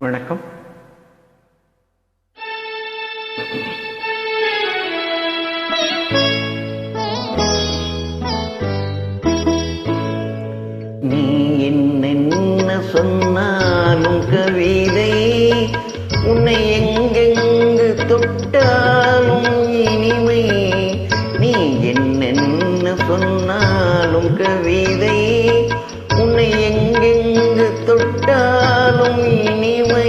வணக்கம். நீ என்ன சொன்னாலும் கவிதை, உன்னை எங்கெங்கு தொட்டாலும் இனிமை. நீ என்னென்ன சொன்னாலும் கவிதை, உன்னை எங்கெங்கு தொட்டாலும் இனிமை.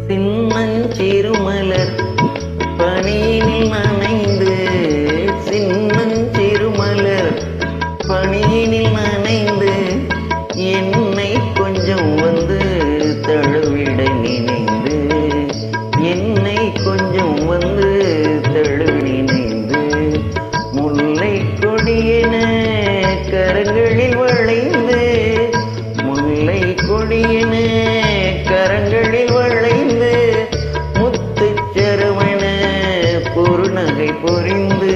சின்னஞ்சிறுமலர் பனியினில் நனைந்து, சின்னஞ்சிறுமலர் பனியினில் நனைந்து, என்னை கொஞ்சம் வந்து தழுவிட நினைந்து, என்னை கொஞ்சம் வந்து தழுவி நினைந்து, முல்லை கொடியென கரங்களில் வளைந்து, முல்லை கொடியென கரங்களில் வளைந்து, முத்துச்சரவண பொருநகை பொறிந்து,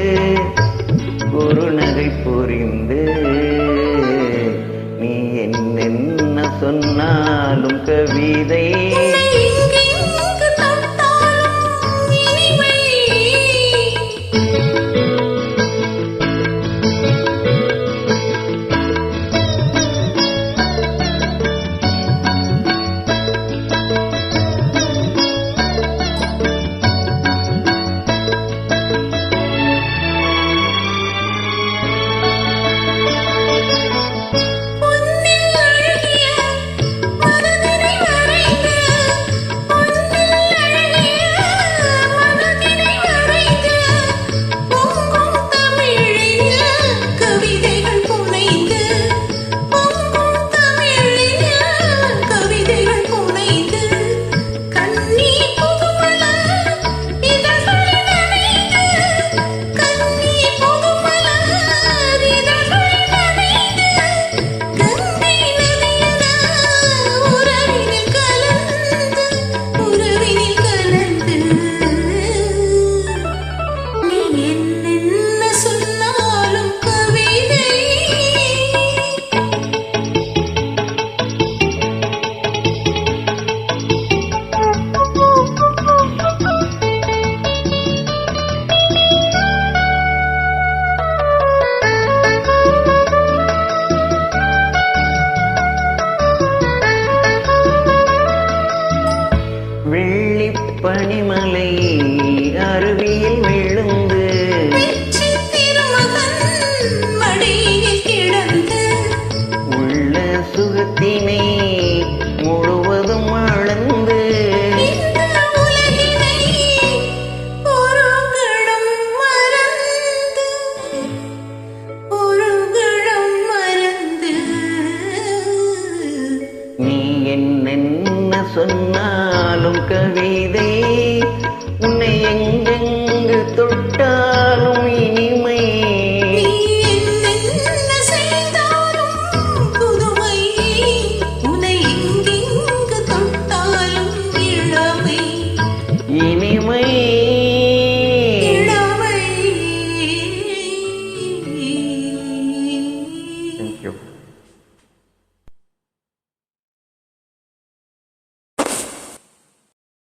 பொருநகை பொறிந்து. நீ என்னென்ன சொன்னாலும் கவிதை,